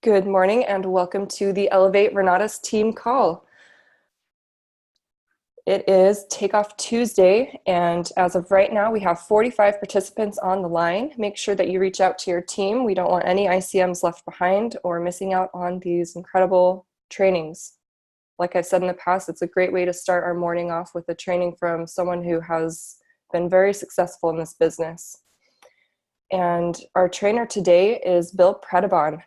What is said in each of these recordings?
Good morning and welcome to the Elevate Renatus team call. It is Takeoff Tuesday, and as of right now, we have 45 participants on the line. Make sure that you reach out to your team. We don't want any ICMs left behind or missing out on these incredible trainings. Like I said in the past, it's a great way to start our morning off with a training from someone who has been very successful in this business. And our trainer today is Bill Predebon.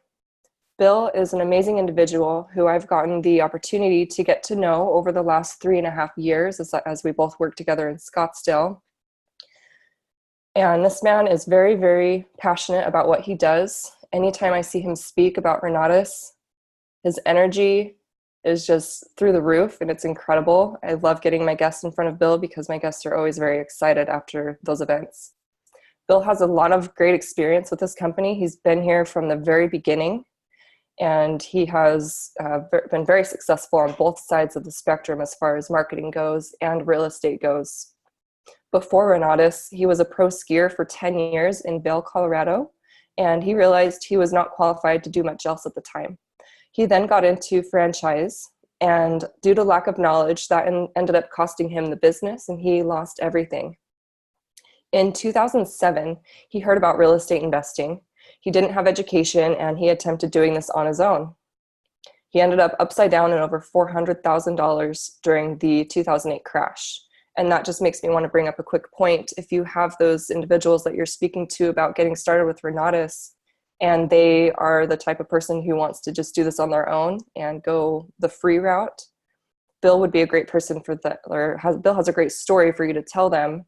Bill is an amazing individual who I've gotten the opportunity to get to know over the last 3.5 years as we both work together in Scottsdale. And this man is very, very passionate about what he does. Anytime I see him speak about Renatus, his energy is just through the roof and it's incredible. I love getting my guests in front of Bill because my guests are always very excited after those events. Bill has a lot of great experience with this company. He's been here from the very beginning. And he has been very successful on both sides of the spectrum as far as marketing goes and real estate goes. Before Renatus, he was a pro skier for 10 years in Vail, Colorado, and he realized he was not qualified to do much else at the time. He then got into franchise, and due to lack of knowledge, that ended up costing him the business, and he lost everything. In 2007, he heard about real estate investing. He didn't have education, and he attempted doing this on his own. He ended up upside down in over $400,000 during the 2008 crash. And that just makes me want to bring up a quick point. If you have those individuals that you're speaking to about getting started with Renatus, and they are the type of person who wants to just do this on their own and go the free route, Bill would be a great person for that, or Bill has a great story for you to tell them,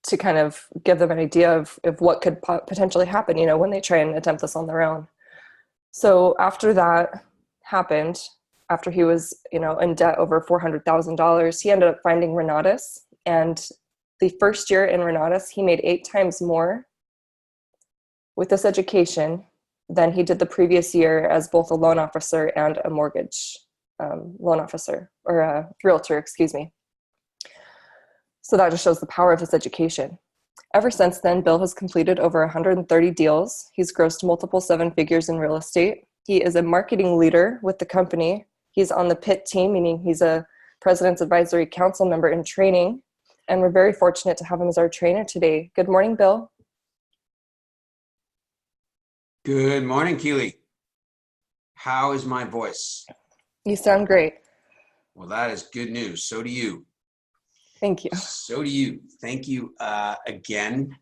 to kind of give them an idea of what could potentially happen, when they try and attempt this on their own. So after that happened, after he was, in debt over $400,000, he ended up finding Renatus. And the first year in Renatus, he made 8 times more with this education than he did the previous year as both a loan officer and a mortgage loan officer, or a realtor, excuse me. So that just shows the power of his education. Ever since then, Bill has completed over 130 deals. He's grossed multiple 7 figures in real estate. He is a marketing leader with the company. He's on the PIT team, meaning he's a President's Advisory Council member in training. And we're very fortunate to have him as our trainer today. Good morning, Bill. Good morning, Keely. How is my voice? You sound great. Well, that is good news. So do you. Thank you. So do you. Thank you again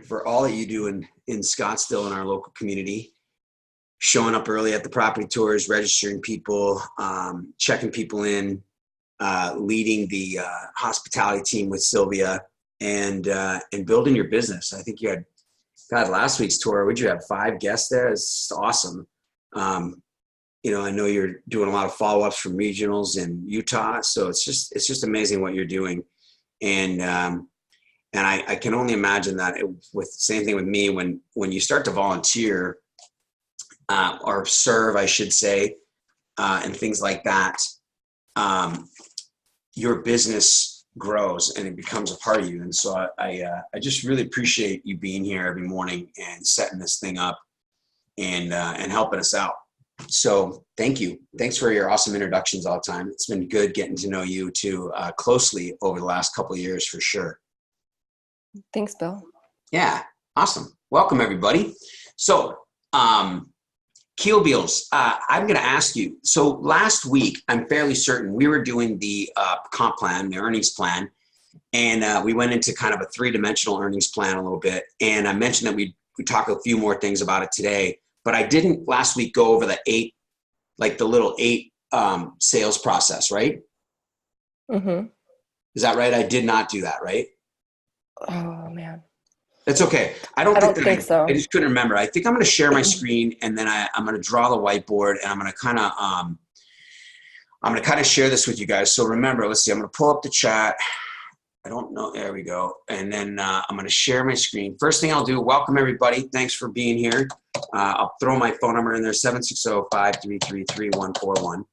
for all that you do in Scottsdale in our local community. Showing up early at the property tours, registering people, checking people in, leading the hospitality team with Sylvia, and building your business. I think you had, God, last week's tour, would you have 5 guests there? It's awesome. I know you're doing a lot of follow-ups from regionals in Utah, so it's just amazing what you're doing, and I can only imagine that with same thing with me when you start to volunteer or serve, I should say, and things like that, your business grows and it becomes a part of you. And so I just really appreciate you being here every morning and setting this thing up and helping us out. So thank you. Thanks for your awesome introductions all the time. It's been good getting to know you too closely over the last couple of years for sure. Thanks, Bill. Yeah, awesome. Welcome everybody. So Keel Beals, I'm going to ask you. So last week, I'm fairly certain we were doing the comp plan, the earnings plan, and we went into kind of a 3-dimensional earnings plan a little bit. And I mentioned that we talk a few more things about it today. But I didn't last week go over the little 8 sales process, right? Mm-hmm. Is that right? I did not do that, right? Oh, man. That's okay. I don't think so. I just couldn't remember. I think I'm going to share my screen, and then I'm going to draw the whiteboard, and I'm going to kind of share this with you guys. So remember, let's see. I'm going to pull up the chat. I don't know. There we go. And then I'm going to share my screen. First thing I'll do, welcome everybody. Thanks for being here. I'll throw my phone number in there, 760-533-3141.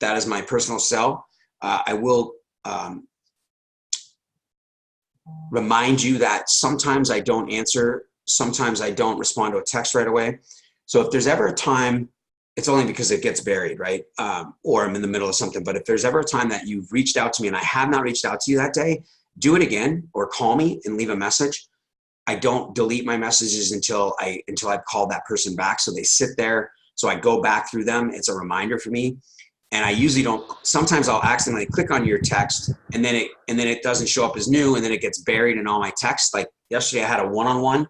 That is my personal cell. I will remind you that sometimes I don't answer sometimes I don't respond to a text right away. So if there's ever a time, it's only because it gets buried, right? Or I'm in the middle of something. But if there's ever a time that you've reached out to me and I have not reached out to you that day, do it again or call me and leave a message. I don't delete my messages until I've called that person back. So they sit there. So I go back through them. It's a reminder for me. And I usually don't, sometimes I'll accidentally click on your text and then it doesn't show up as new, and then it gets buried in all my texts. Like yesterday I had a one-on-one,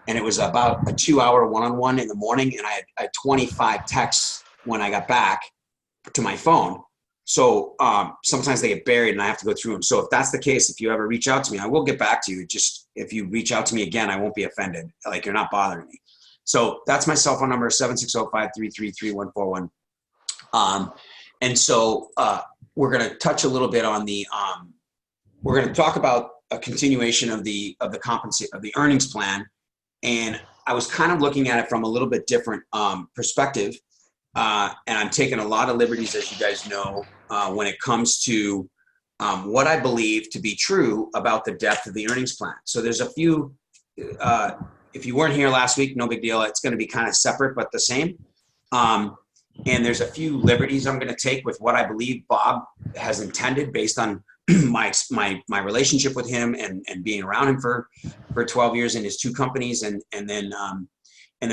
and it was about a 2-hour one-on-one in the morning, and I had 25 texts when I got back to my phone. So sometimes they get buried and I have to go through them. So if that's the case, if you ever reach out to me, I will get back to you. Just if you reach out to me again, I won't be offended. Like, you're not bothering me. So that's my cell phone number, 760-533-3141. And so we're going to touch a little bit on the, we're going to talk about a continuation of the earnings plan. And I was kind of looking at it from a little bit different perspective. And I'm taking a lot of liberties, as you guys know, when it comes to what I believe to be true about the depth of the earnings plan. So there's a few, if you weren't here last week, no big deal. It's going to be kind of separate, but the same. And there's a few liberties I'm going to take with what I believe Bob has intended based on my relationship with him and being around him for 12 years in his two companies. And then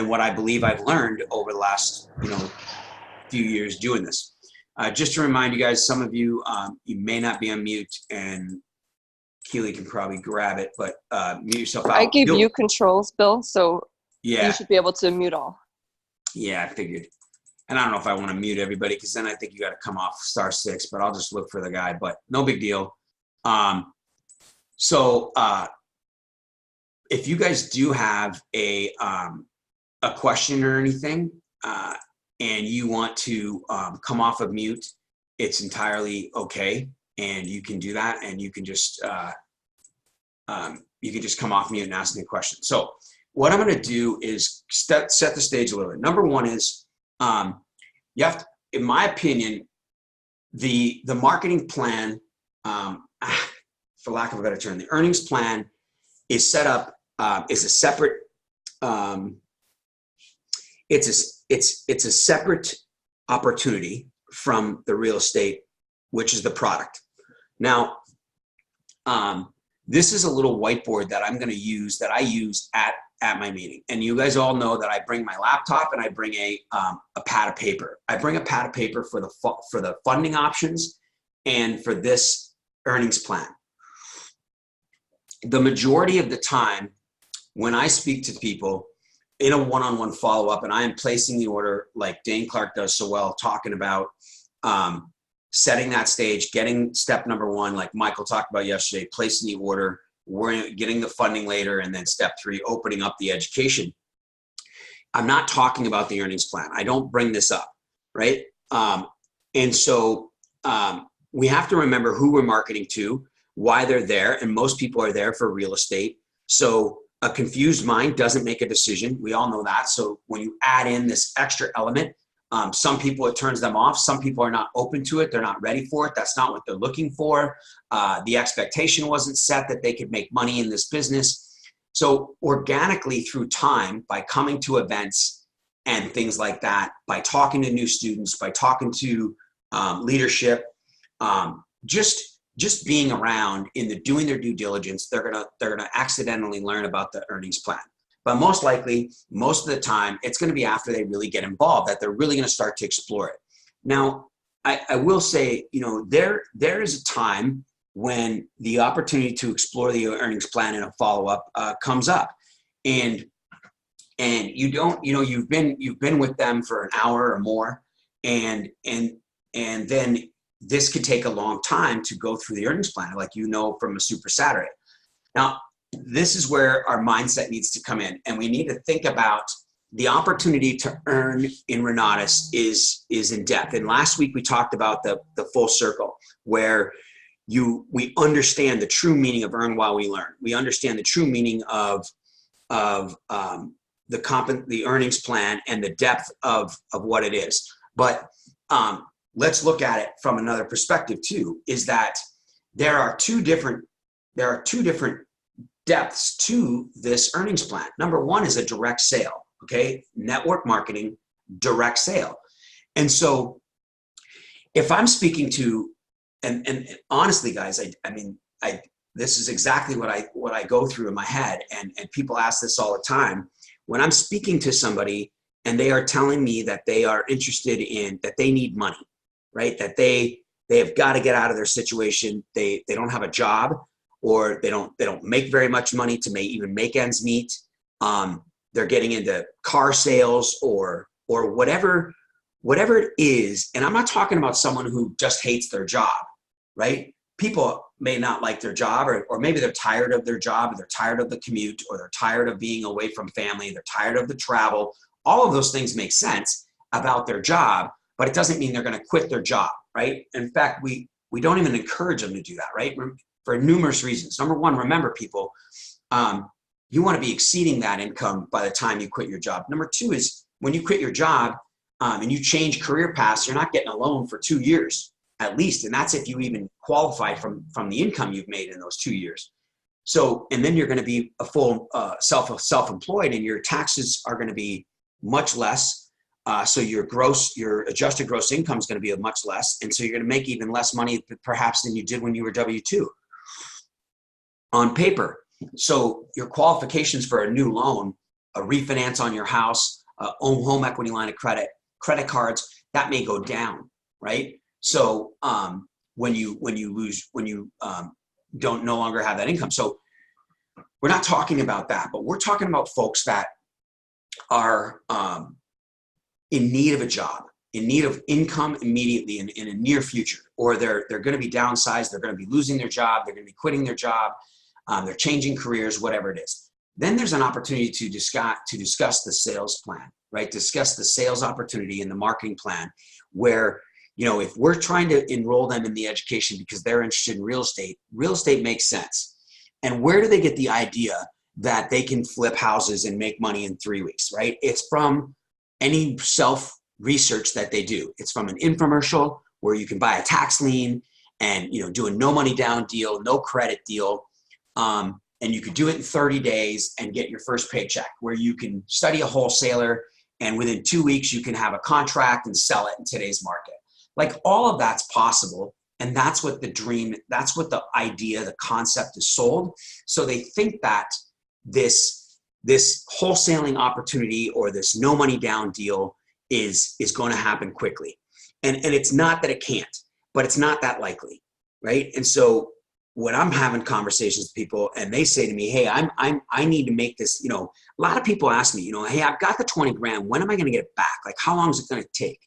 what I believe I've learned over the last, few years doing this. Just to remind you guys, some of you, you may not be on mute, and Keely can probably grab it, but mute yourself out. I gave you controls, Bill, so yeah, you should be able to mute all. Yeah, I figured. And I don't know if I want to mute everybody, because then I think you got to come off *6, but I'll just look for the guy, but no big deal. So if you guys do have a question or anything, and you want to come off of mute, it's entirely okay. And you can do that, and you can just come off mute and ask me a question. So what I'm going to do is set the stage a little bit. Number one is, you have to, in my opinion, the marketing plan, for lack of a better term, the earnings plan is set up, is a separate, it's a separate opportunity from the real estate, which is the product. Now, this is a little whiteboard that I'm going to use, that I use at my meeting. And you guys all know that I bring my laptop and I bring a pad of paper. I bring a pad of paper for the funding options and for this earnings plan. The majority of the time when I speak to people in a one-on-one follow-up, and I am placing the order like Dane Clark does so well, talking about setting that stage, getting step number one, like Michael talked about yesterday, placing the order, we're getting the funding later, and then step 3, opening up the education. I'm not talking about the earnings plan. I don't bring this up, right? And so we have to remember who we're marketing to, why they're there, and most people are there for real estate. So a confused mind doesn't make a decision. We all know that. So when you add in this extra element, some people, it turns them off. Some people are not open to it. They're not ready for it. That's not what they're looking for. The expectation wasn't set that they could make money in this business. So organically through time, by coming to events and things like that, by talking to new students, by talking to leadership, just being around doing their due diligence, they're gonna accidentally learn about the earnings plan. But most likely, most of the time, it's going to be after they really get involved that they're really going to start to explore it. Now, I will say, there is a time when the opportunity to explore the earnings plan in a follow-up comes up, and you don't, you've been with them for an hour or more, and then this could take a long time to go through the earnings plan, like from a Super Saturday. Now, this is where our mindset needs to come in, and we need to think about the opportunity to earn in Renatus is in depth. And last week we talked about the full circle, where we understand the true meaning of earn while we learn. We understand the true meaning of the earnings plan and the depth of what it is. But let's look at it from another perspective too, is that there are two different depths to this earnings plan. Number one is a direct sale, okay? Network marketing, direct sale. And so if I'm speaking to, and honestly, guys, I mean, this is exactly what I go through in my head, and people ask this all the time. When I'm speaking to somebody and they are telling me that they are interested in, that they need money, right? That they have got to get out of their situation. They don't have a job, or they don't make very much money to even make ends meet. They're getting into car sales or whatever it is. And I'm not talking about someone who just hates their job, right? People may not like their job, or maybe they're tired of their job, or they're tired of the commute, or they're tired of being away from family, they're tired of the travel. All of those things make sense about their job, but it doesn't mean they're going to quit their job, right? In fact, we don't even encourage them to do that, right? For numerous reasons. Number one, remember, people, you want to be exceeding that income by the time you quit your job. Number two is, when you quit your job and you change career paths, you're not getting a loan for 2 years at least. And that's if you even qualify from the income you've made in those 2 years. So, and then you're going to be a full self-employed, and your taxes are going to be much less. So your adjusted gross income is going to be much less. And so you're going to make even less money perhaps than you did when you were W-2 on paper. So your qualifications for a new loan, a refinance on your house, home equity line of credit, credit cards, that may go down, right? So when you don't no longer have that income. So we're not talking about that, but we're talking about folks that are in need of a job, in need of income immediately in a near future, or they're going to be downsized, they're going to be losing their job, they're going to be quitting their job, they're changing careers, whatever it is. Then there's an opportunity to discuss the sales plan, right? Discuss the sales opportunity and the marketing plan, where, if we're trying to enroll them in the education because they're interested in real estate makes sense. And where do they get the idea that they can flip houses and make money in 3 weeks, right? It's from any self-research that they do. It's from an infomercial where you can buy a tax lien and, do a no money down deal, no credit deal. And you could do it in 30 days and get your first paycheck, where you can study a wholesaler and within 2 weeks you can have a contract and sell it in today's market. Like, all of that's possible. And that's what the dream, that's what the idea, the concept is sold. So they think that this wholesaling opportunity or this no money down deal is going to happen quickly. And it's not that it can't, but it's not that likely, right? And so when I'm having conversations with people and they say to me, hey, I need to make this, a lot of people ask me, hey, I've got the 20 grand. When am I going to get it back? Like, how long is it going to take?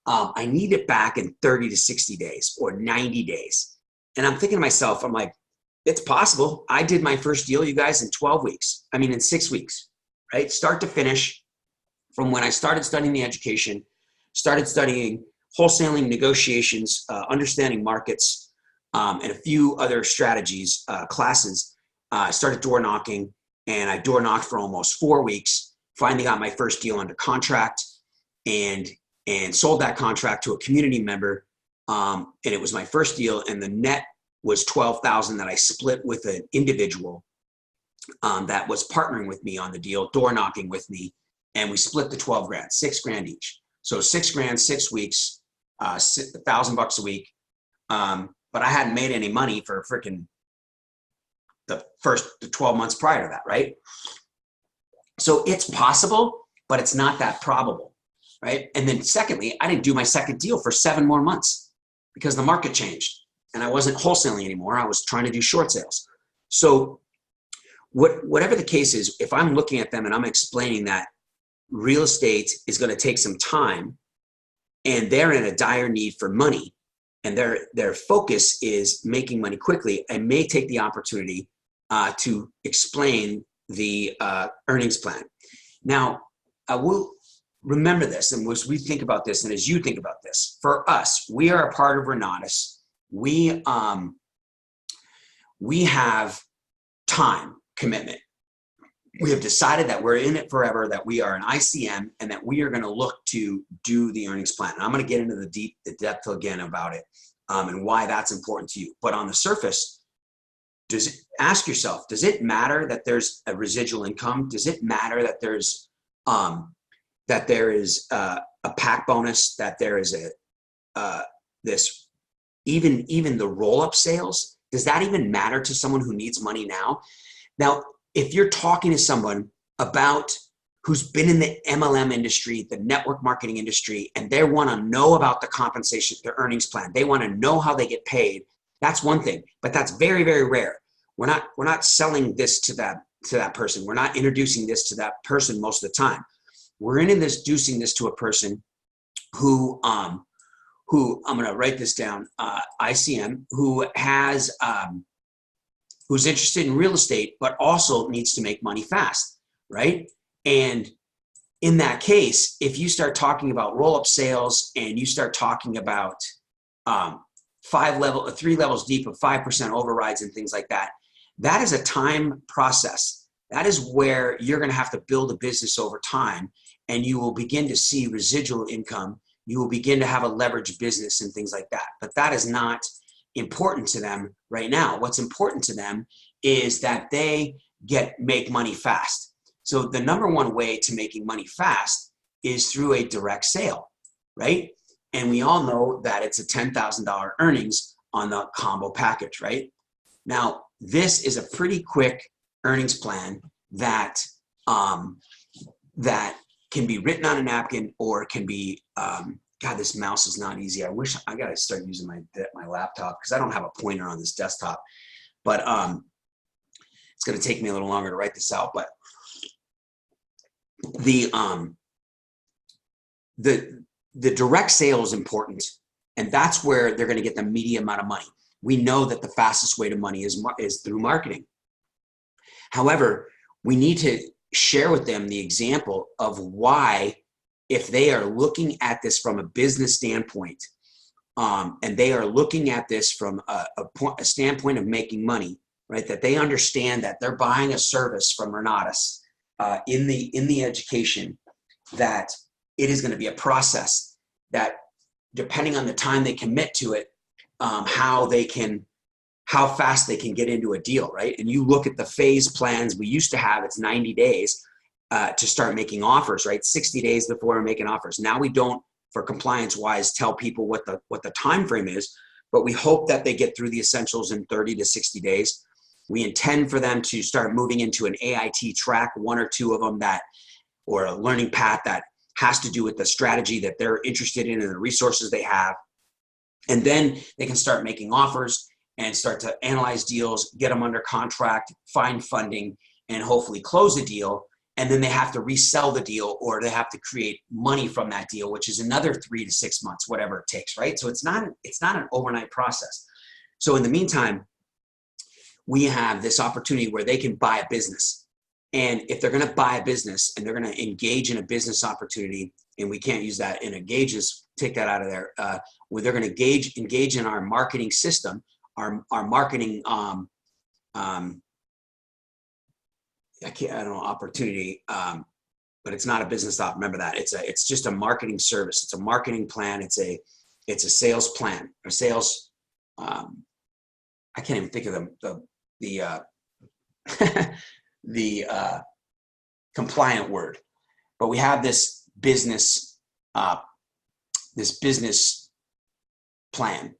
I need it back in 30 to 60 days or 90 days. And I'm thinking to myself, I'm like, it's possible. I did my first deal, you guys, in 6 weeks, right? Start to finish, from when I started studying the education, started studying wholesaling, negotiations, understanding markets, and a few other strategies, classes. I started door knocking, and I door knocked for almost 4 weeks. Finally got my first deal under contract, and sold that contract to a community member. And it was my first deal, and the net was $12,000 that I split with an individual that was partnering with me on the deal, door knocking with me, and we split the 12 grand, 6 grand each. So 6 grand, 6 weeks, $1,000 a week. But I hadn't made any money for freaking the 12 months prior to that, right? So it's possible, but it's not that probable, right? And then secondly, I didn't do my second deal for 7 more months because the market changed and I wasn't wholesaling anymore. I was trying to do short sales. So whatever the case is, if I'm looking at them and I'm explaining that real estate is going to take some time and they're in a dire need for money and their focus is making money quickly, I may take the opportunity to explain the earnings plan. Now, I will remember this, and as we think about this, and as you think about this, for us, we are a part of Renatus. We have time commitment. We have decided that we're in it forever, that we are an ICM, and that we are going to look to do the earnings plan. And I'm going to get into the depth again about it and why that's important to you. But on the surface, ask yourself, does it matter that there's a residual income? Does it matter that there's a pack bonus, that there is this, even the roll-up sales? Does that even matter to someone who needs money now? Now, if you're talking to someone about who's been in the MLM industry, the network marketing industry, and they want to know about the compensation, their earnings plan, they want to know how they get paid, that's one thing, but that's very, very rare. We're not selling this to that person. We're not introducing this to that person most of the time. We're introducing this to a person who I'm going to write this down, ICM, who has, who's interested in real estate, but also needs to make money fast, right? And in that case, if you start talking about roll-up sales and you start talking about 3 levels deep of 5% overrides and things like that, that is a time process. That is where you're going to have to build a business over time, and you will begin to see residual income. You will begin to have a leveraged business and things like that. But that is not important to them right now. What's important to them is that they make money fast. So the number one way to making money fast is through a direct sale, right? And we all know that it's a $10,000 earnings on the combo package, right? Now, this is a pretty quick earnings plan that that can be written on a napkin, or can be, God, this mouse is not easy. I wish I got to start using my laptop, because I don't have a pointer on this desktop. But it's going to take me a little longer to write this out. But the direct sale is important, and that's where they're going to get the immediate amount of money. We know that the fastest way to money is through marketing. However, we need to share with them the example of why, if they are looking at this from a business standpoint, and they are looking at this from a standpoint of making money, right? That they understand that they're buying a service from Renatus in the education, that it is going to be a process that, depending on the time they commit to it, how fast they can get into a deal, right? And you look at the phase plans we used to have, it's 90 days to start making offers, right? 60 days before we're making offers. Now we don't, for compliance wise, tell people what the time frame is, but we hope that they get through the essentials in 30 to 60 days. We intend for them to start moving into an AIT track, 1 or 2 of them, or a learning path that has to do with the strategy that they're interested in and the resources they have. And then they can start making offers and start to analyze deals, get them under contract, find funding, and hopefully close a deal. And then they have to resell the deal, or they have to create money from that deal, which is another 3 to 6 months, whatever it takes, right? So it's not an overnight process. So in the meantime, we have this opportunity where they can buy a business. And if they're going to buy a business and they're going to engage in a business opportunity, and we can't use that in engages, take that out of there, where they're going to engage in our marketing system, our marketing, I don't know, opportunity, but it's not a business op. Remember that it's just a marketing service. It's a marketing plan. It's a sales plan, or sales. I can't even think of the compliant word, but we have this business plan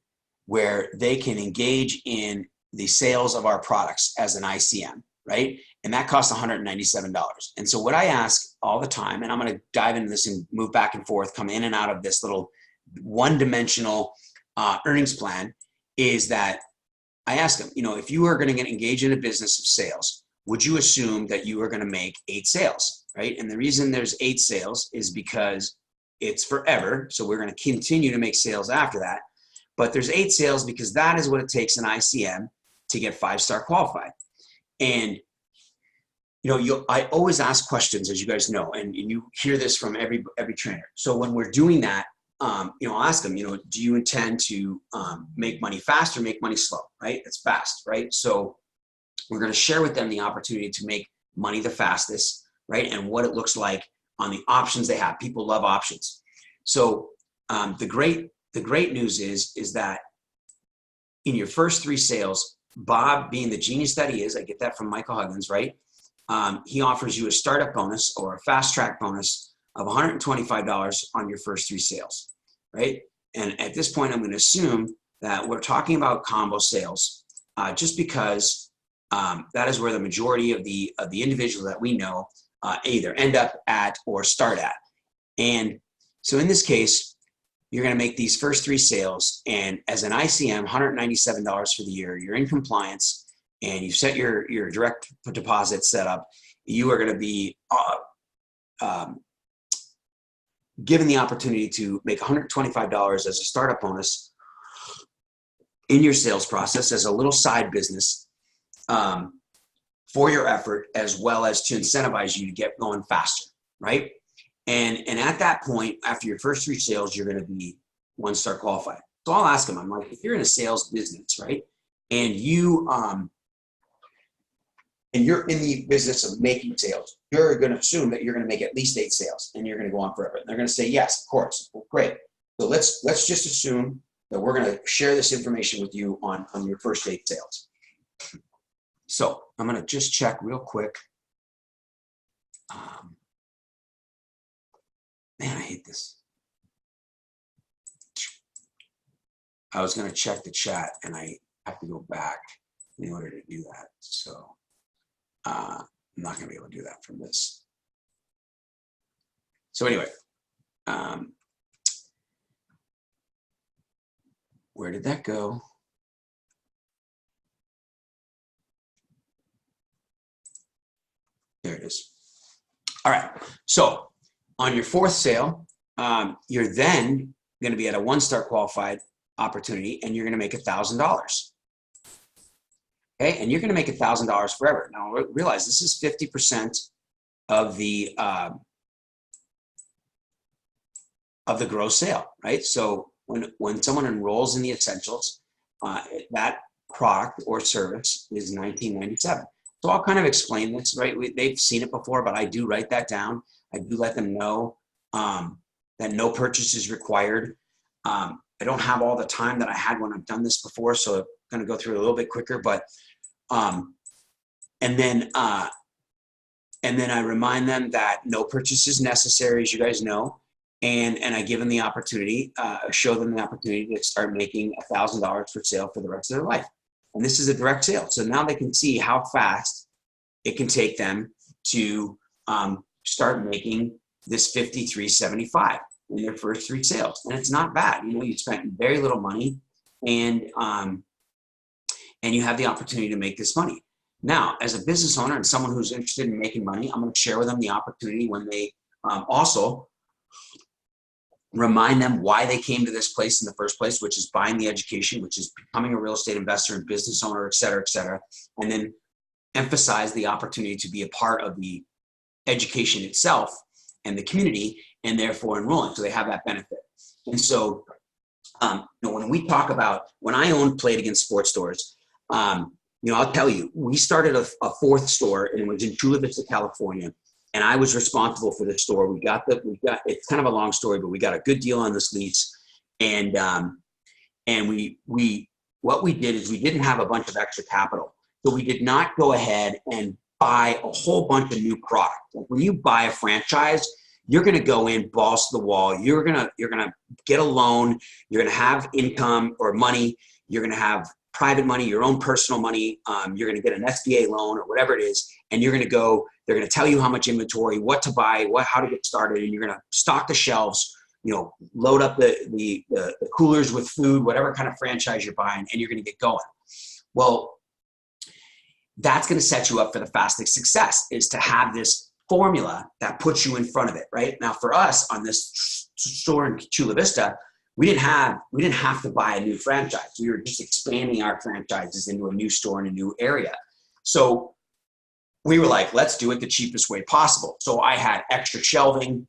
where they can engage in the sales of our products as an ICM, right? And that costs $197. And so what I ask all the time, and I'm going to dive into this and move back and forth, come in and out of this little one-dimensional earnings plan, is that I ask them, if you are going to engage in a business of sales, would you assume that you are going to make 8 sales, right? And the reason there's 8 sales is because it's forever. So we're going to continue to make sales after that. But there's 8 sales because that is what it takes in ICM to get 5-star qualified. And I always ask questions, as you guys know, and you hear this from every trainer. So when we're doing that, I'll ask them, do you intend to make money fast or make money slow, right? It's fast, right? So we're going to share with them the opportunity to make money the fastest, right? And what it looks like on the options they have. People love options. So the great news is that in your first 3 sales, Bob, being the genius that he is, I get that from Michael Huggins, right? He offers you a startup bonus or a fast track bonus of $125 on your first 3 sales, right? And at this point, I'm going to assume that we're talking about combo sales, just because that is where the majority of the individuals that we know either end up at or start at. And so in this case, you're going to make these first 3 sales, and as an ICM, $197 for the year, you're in compliance, and you've set your direct deposit set up. You are going to be given the opportunity to make $125 as a startup bonus in your sales process as a little side business for your effort, as well as to incentivize you to get going faster, right? And at that point, after your first 3 sales, you're going to be 1-star qualified. So I'll ask them, I'm like, if you're in a sales business, right, and you're in the business of making sales, you're going to assume that you're going to make at least 8 sales, and you're going to go on forever. And they're going to say, yes, of course. Well, great. So let's just assume that we're going to share this information with you on your first 8 sales. So I'm going to just check real quick. Man, I hate this. I was going to check the chat, and I have to go back in order to do that. So I'm not going to be able to do that from this. So anyway, where did that go? There it is. All right. So on your 4th sale, you're then going to be at a 1-star qualified opportunity, and you're going to make $1,000. Okay, and you're going to make $1,000 forever. Now realize this is 50% of the gross sale, right? So when someone enrolls in the essentials, that product or service is $19.97. So I'll kind of explain this, right? They've seen it before, but I do write that down. I do let them know that no purchase is required. I don't have all the time that I had when I've done this before, so I'm going to go through it a little bit quicker. But and then I remind them that no purchase is necessary, as you guys know, and I give them the opportunity, show them the opportunity to start making $1,000 for sale for the rest of their life. And this is a direct sale, so now they can see how fast it can take them to start making this $53.75 in their first 3 sales. And it's not bad. You know, you spent very little money, and you have the opportunity to make this money. Now, as a business owner and someone who's interested in making money, I'm going to share with them the opportunity when they also remind them why they came to this place in the first place, which is buying the education, which is becoming a real estate investor and business owner, et cetera, and then emphasize the opportunity to be a part of the education itself and the community, and therefore enrolling, so they have that benefit. And so, when we talk about, when I owned Played Against Sports Stores, I'll tell you, we started a 4th store, and it was in Chula Vista, California, and I was responsible for the store. We got it's kind of a long story, but we got a good deal on this lease, and what we did is we didn't have a bunch of extra capital, so we did not go ahead and buy a whole bunch of new product. When you buy a franchise, you're going to go in balls to the wall. You're going to get a loan. You're going to have income or money. You're going to have private money, your own personal money. You're going to get an SBA loan or whatever it is, and you're going to go. They're going to tell you how much inventory, what to buy, how to get started, and you're going to stock the shelves. Load up the coolers with food, whatever kind of franchise you're buying, and you're going to get going. Well, that's going to set you up for the fastest success, is to have this formula that puts you in front of it, right? Now, for us on this store in Chula Vista, we didn't have to buy a new franchise. We were just expanding our franchises into a new store in a new area. So we were like, let's do it the cheapest way possible. So I had extra shelving.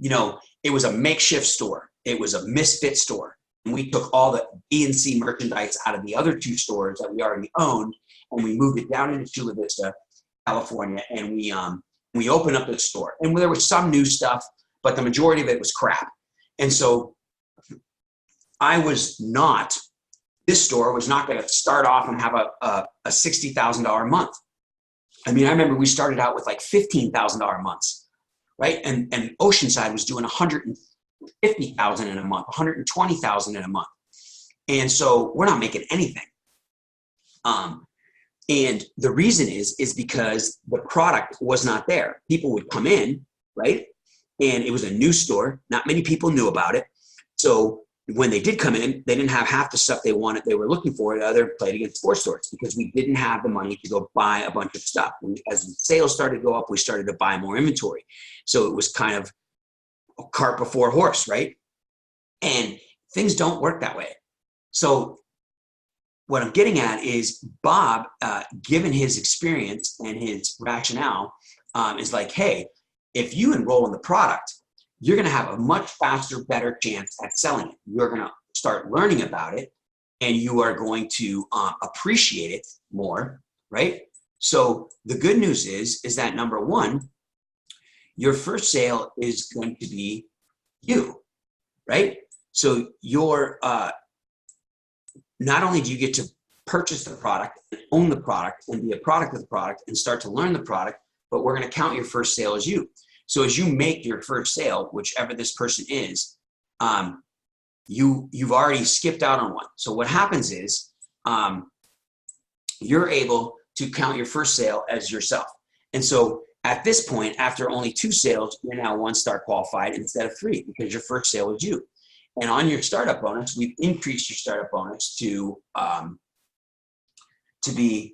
It was a makeshift store. It was a misfit store. And we took all the B and C merchandise out of the other 2 stores that we already owned, and we moved it down into Chula Vista, California, and we opened up the store. And there was some new stuff, but the majority of it was crap. And so I was not this store was not going to start off and have a $60,000 a month. I mean, I remember we started out with like $15,000 months, right? And Oceanside was doing $150,000 in a month, $120,000 in a month. And so we're not making anything. And the reason is because the product was not there. People would come in, right? And it was a new store. Not many people knew about it. So when they did come in, they didn't have half the stuff they wanted, they were looking for at other played against sports stores, because we didn't have the money to go buy a bunch of stuff. As the sales started to go up, we started to buy more inventory. So it was kind of a cart before horse, right? And things don't work that way. So what I'm getting at is Bob, given his experience and his rationale, is like, hey, if you enroll in the product, you're going to have a much faster, better chance at selling it. You're going to start learning about it, and you are going to appreciate it more, right? So the good news is that number one, your first sale is going to be you, right? So you're not only do you get to purchase the product, and own the product, and be a product of the product, and start to learn the product, but we're going to count your first sale as you. So as you make your first sale, whichever this person is, you've already skipped out on one. So what happens is you're able to count your first sale as yourself. And so at this point, after only 2 sales, you're now 1-star qualified instead of 3, because your first sale was you. And on your startup bonus, we've increased your startup bonus to be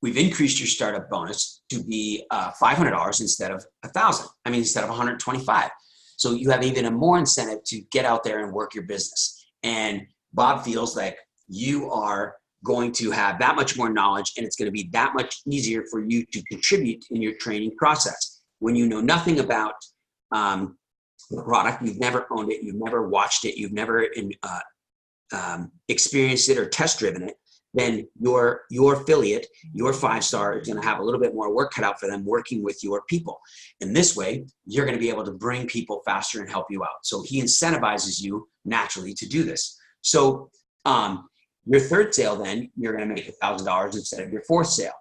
we've increased your startup bonus to be $500 instead of $1,000. I mean, instead of $125. So you have even a more incentive to get out there and work your business. And Bob feels like you are going to have that much more knowledge, and it's going to be that much easier for you to contribute in your training process. When you know nothing about the product, you've never owned it, you've never watched it, you've never experienced it or test driven it, then your affiliate, your 5-star, is going to have a little bit more work cut out for them working with your people. And this way, you're going to be able to bring people faster and help you out. So he incentivizes you naturally to do this. So your third sale, then, you're going to make $1,000 instead of your 4th sale.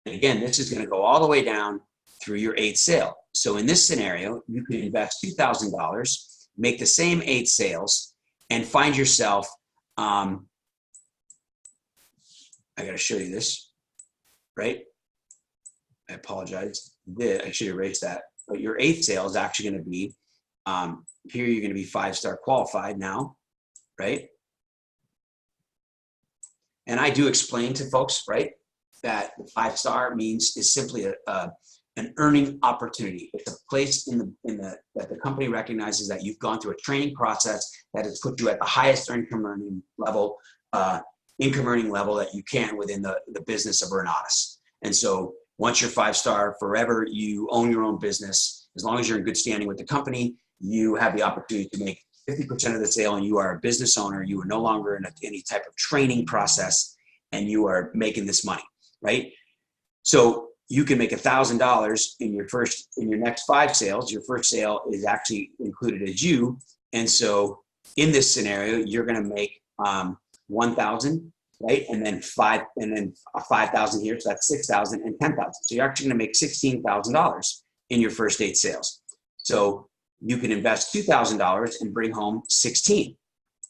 And again, this is going to go all the way down through your 8th sale. So in this scenario, you can invest $2,000, make the same 8 sales, and find yourself I got to show you this, right? I apologize. I should erase that. But your 8th sale is actually going to be, here you're going to be 5-star qualified now, right? And I do explain to folks, right, that 5-star is simply an earning opportunity. It's a place that the company recognizes that you've gone through a training process that has put you at the highest income earning level that you can within the business of Renatus. And so once you're 5-star, forever you own your own business. As long as you're in good standing with the company, you have the opportunity to make 50% of the sale, and you are a business owner. You are no longer in any type of training process, and you are making this money, right? So you can make $1,000 in your next 5 sales. Your first sale is actually included as you. And so in this scenario, you're going to make 1,000, right? And then 5,000 here. So that's 6,000 and 10,000. So you're actually going to make $16,000 in your first 8 sales. So you can invest $2,000 and bring home 16,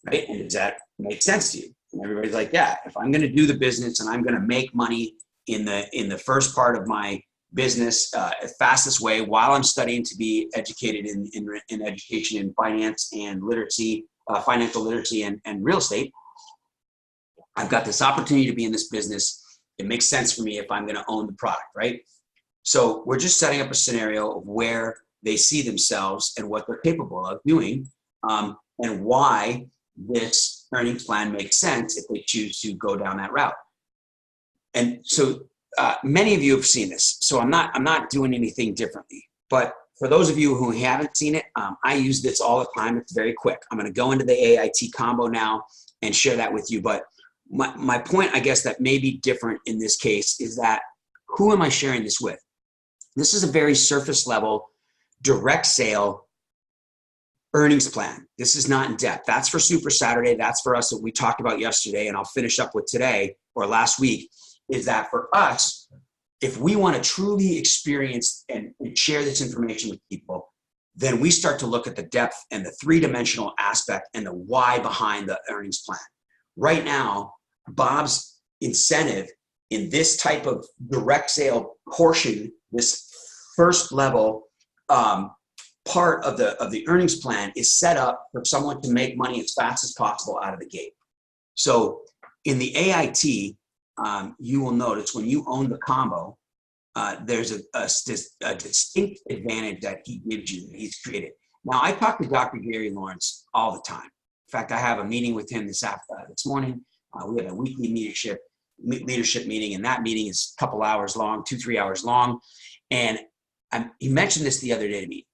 right? And does that make sense to you? And everybody's like, yeah, if I'm going to do the business and I'm going to make money in the first part of my business, fastest way, while I'm studying to be educated in education in finance and literacy, financial literacy and real estate, I've got this opportunity to be in this business. It makes sense for me if I'm going to own the product, right? So we're just setting up a scenario of where they see themselves and what they're capable of doing, and why this earnings plan makes sense if they choose to go down that route. And so many of you have seen this, so I'm not doing anything differently. But for those of you who haven't seen it, I use this all the time. It's very quick. I'm going to go into the AIT combo now and share that with you. But my point, I guess, that may be different in this case is that who am I sharing this with? This is a very surface level, direct sale earnings plan. This is not in depth. That's for Super Saturday. That's for us that we talked about yesterday, and I'll finish up with today or last week, is that for us, if we want to truly experience and share this information with people, then we start to look at the depth and the three-dimensional aspect and the why behind the earnings plan. Right now, Bob's incentive in this type of direct sale portion, this first level part of the earnings plan, is set up for someone to make money as fast as possible out of the gate. So in the AIT, you will notice when you own the combo, there's a distinct advantage that he gives you, that he's created. Now, I talk to Dr. Gary Lawrence all the time. In fact, I have a meeting with him this morning. We have a weekly leadership meeting, and that meeting is a couple hours long, 2-3 hours long. And he mentioned this the other day to me,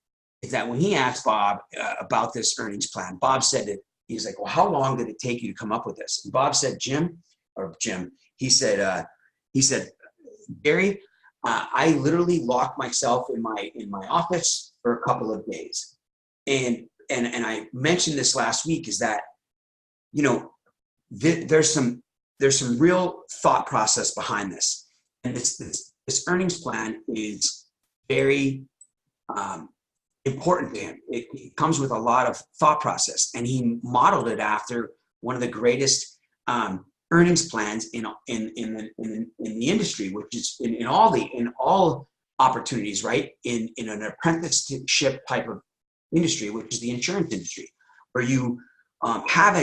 is that when he asked Bob about this earnings plan, Bob said that, he's like, well, how long did it take you to come up with this? And Bob said, Jim, he said, Gary, I literally locked myself in my office for a couple of days. And I mentioned this last week, is that, you know, there's some real thought process behind this. And this earnings plan is very important to him. It comes with a lot of thought process, and he modeled it after one of the greatest earnings plans in the industry, which is in all opportunities, right? In an apprenticeship type of industry, which is the insurance industry, where you have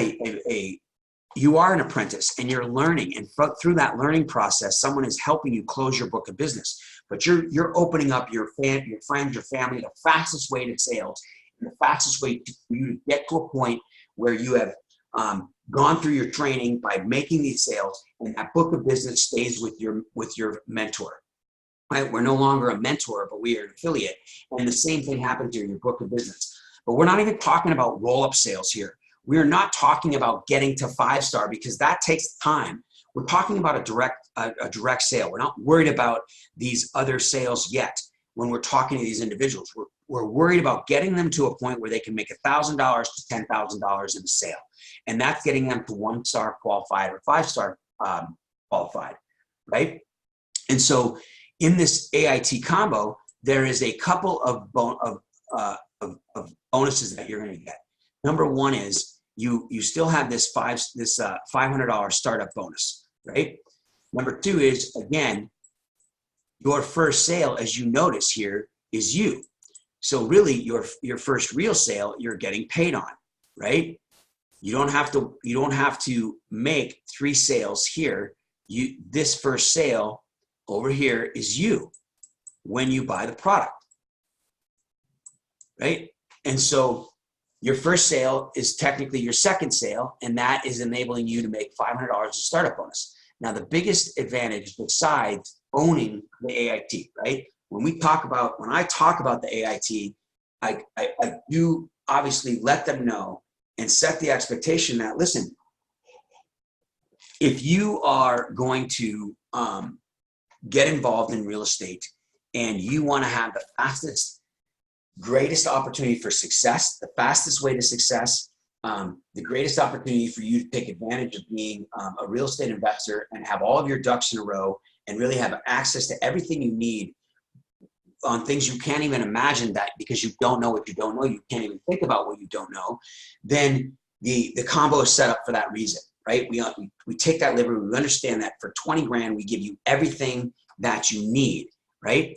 you are an apprentice and you're learning, and through that learning process, someone is helping you close your book of business. But you're opening up your friends, your family, the fastest way to sales, and the fastest way for you to get to a point where you have gone through your training by making these sales, and that book of business stays with your mentor. Right? We're no longer a mentor, but we are an affiliate. And the same thing happens here in your book of business. But we're not even talking about roll-up sales here. We are not talking about getting to 5-star, because that takes time. We're talking about a direct sale. We're not worried about these other sales yet. When we're talking to these individuals, we're worried about getting them to a point where they can make $1,000 to $10,000 in a sale. And that's getting them to 1-star qualified or 5-star qualified, right? And so in this AIT combo, there is a couple of bonuses that you're going to get. Number one is you still have this $500 startup bonus, right? Number two is, again, your first sale, as you notice here, is you. So really, your first real sale, you're getting paid on, right? You don't have to make 3 sales here. This first sale over here is you when you buy the product, right? And so your first sale is technically your second sale, and that is enabling you to make $500 as a startup bonus. Now, the biggest advantage besides owning the AIT, right? When I talk about the AIT, I do obviously let them know and set the expectation that, listen, if you are going to get involved in real estate and you want to have the fastest, greatest opportunity for success, the fastest way to success, the greatest opportunity for you to take advantage of being a real estate investor and have all of your ducks in a row and really have access to everything you need on things you can't even imagine, that because you don't know what you don't know, you can't even think about what you don't know, then the combo is set up for that reason, right? We take that liberty, we understand that for 20 grand, we give you everything that you need, right?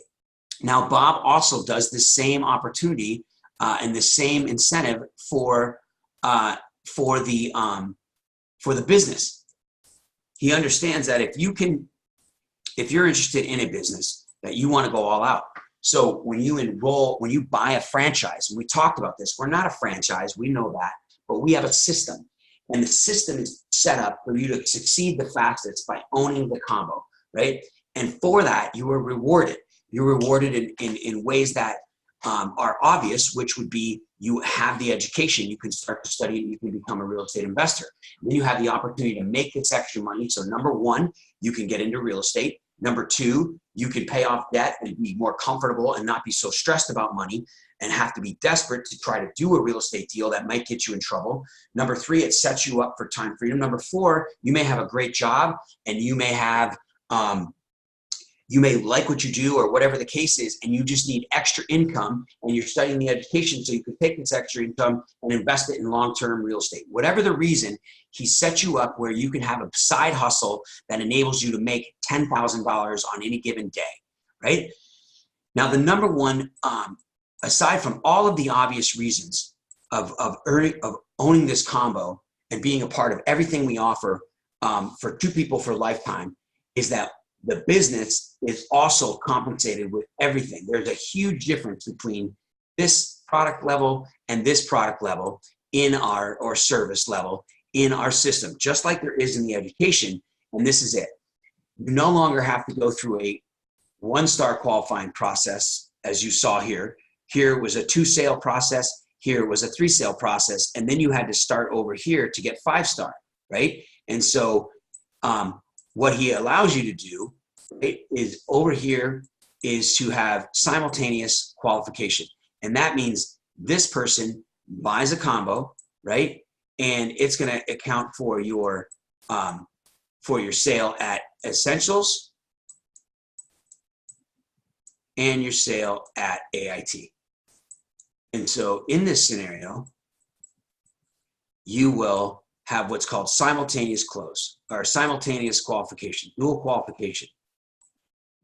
Now, Bob also does the same opportunity and the same incentive for the business. He understands that if you're interested in a business, that you want to go all out. So when you buy a franchise, and we talked about this, we're not a franchise, we know that, but we have a system. And the system is set up for you to succeed the fastest by owning the combo, right? And for that, you are rewarded. You're rewarded in ways that are obvious, which would be you have the education, you can start to study, and you can become a real estate investor. Then you have the opportunity to make this extra money. So number one, you can get into real estate. Number two, you can pay off debt and be more comfortable and not be so stressed about money and have to be desperate to try to do a real estate deal that might get you in trouble. Number 3, it sets you up for time freedom. Number 4, you may have a great job and you may have, you may like what you do or whatever the case is, and you just need extra income and you're studying the education so you can take this extra income and invest it in long-term real estate. Whatever the reason, he sets you up where you can have a side hustle that enables you to make $10,000 on any given day, right? Now, the number one, aside from all of the obvious reasons of owning this combo and being a part of everything we offer for 2 people for a lifetime, is that the business is also compensated with everything. There's a huge difference between this product level and this product level in our, or service level in our system, just like there is in the education. And this is it. You no longer have to go through a 1-star qualifying process, as you saw here. Here was a 2-sale process. Here was a 3-sale process. And then you had to start over here to get 5-star, right? And so, what he allows you to do, right, is over here is to have simultaneous qualification. And that means this person buys a combo, right? And it's going to account for your sale at Essentials and your sale at AIT. And so in this scenario, you will have what's called simultaneous close or simultaneous qualification, dual qualification.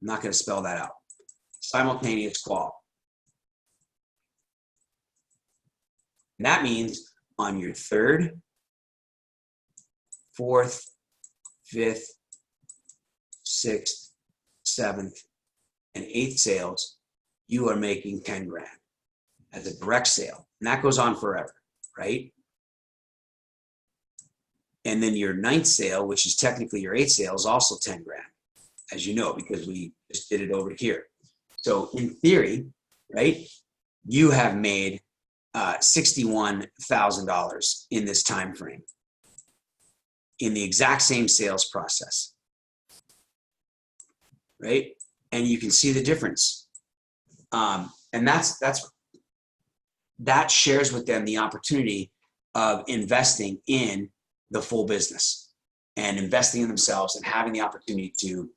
I'm not going to spell that out. Simultaneous qual. And that means on your 3rd, 4th, 5th, 6th, 7th, and 8th sales, you are making 10 grand as a direct sale. And that goes on forever, right? And then your 9th sale, which is technically your 8th sale, is also 10 grand, as you know, because we just did it over here. So in theory, right, you have made $61,000 in this time frame in the exact same sales process, right? And you can see the difference. And that shares with them the opportunity of investing in the full business and investing in themselves and having the opportunity to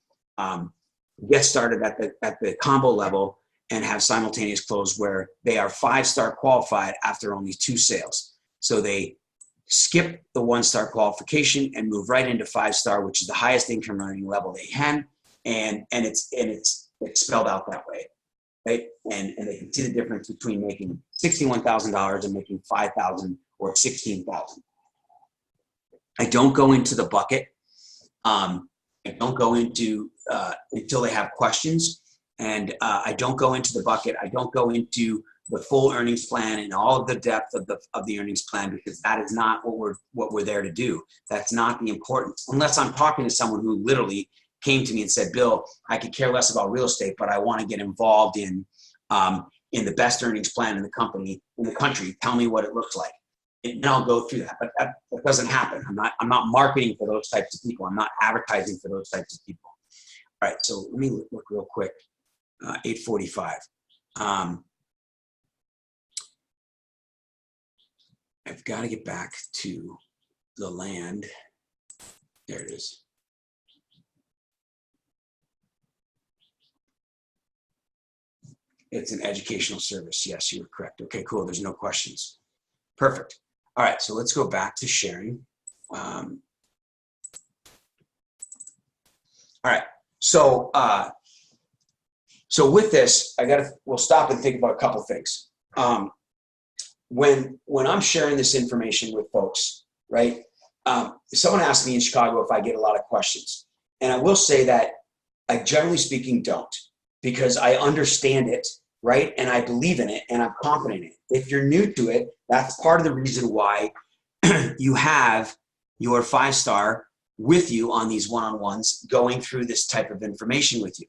get started at the combo level and have simultaneous close where they are 5-star qualified after only 2 sales. So they skip the 1-star qualification and move right into 5-star, which is the highest income earning level they can, and it's spelled out that way, right? And they can see the difference between making $61,000 and making $5,000 or $16,000. I don't go into the bucket. I don't go into until they have questions, and I don't go into the bucket. I don't go into the full earnings plan and all of the depth of the earnings plan, because that is not what we're there to do. That's not the importance, unless I'm talking to someone who literally came to me and said, "Bill, I could care less about real estate, but I want to get involved in the best earnings plan in the country. Tell me what it looks like." And I'll go through that, but that doesn't happen. I'm not marketing for those types of people. I'm not advertising for those types of people. All right, so let me look real quick. 8:45. I've got to get back to the land. There it is. It's an educational service. Yes, you were correct. Okay, cool. There's no questions. Perfect. All right, so let's go back to sharing. All right, so with this, we'll stop and think about a couple things. When I'm sharing this information with folks, right? Someone asked me in Chicago if I get a lot of questions, and I will say that I generally speaking don't, because I understand it, right? And I believe in it, and I'm confident in it. If you're new to it, that's part of the reason why you have your 5-star with you on these one-on-ones, going through this type of information with you.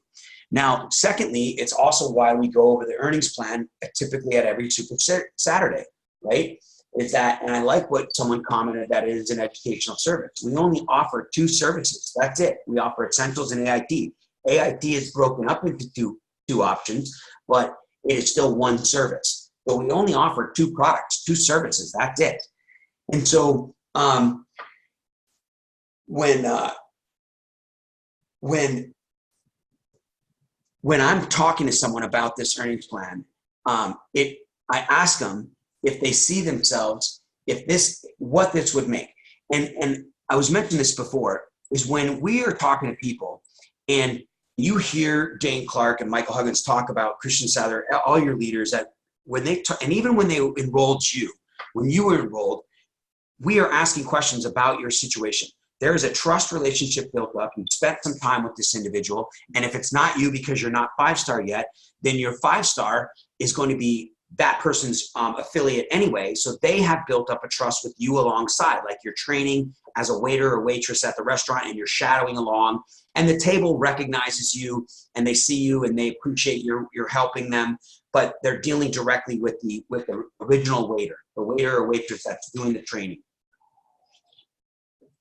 Now, secondly, it's also why we go over the earnings plan typically at every Super Saturday, right? Is that, and I like what someone commented, that it is an educational service. We only offer 2 services. That's it. We offer Essentials and AIT. AIT is broken up into two options, but it is still one service. So we only offer two products, two services. That's it. And so when I'm talking to someone about this earnings plan, I ask them if they see themselves, what this would make. And I was mentioning this before, is when we are talking to people and you hear Dane Clark and Michael Huggins talk about Christian Sather, all your leaders, that when they and even when they enrolled you, when you were enrolled, we are asking questions about your situation. There is a trust relationship built up. You've spent some time with this individual. And if it's not you because you're not 5-star yet, then your 5-star is going to be that person's affiliate anyway. So they have built up a trust with you alongside, like you're training as a waiter or waitress at the restaurant and you're shadowing along, and the table recognizes you and they see you and they appreciate you're helping them, but they're dealing directly with the original waiter, the waiter or waitress that's doing the training.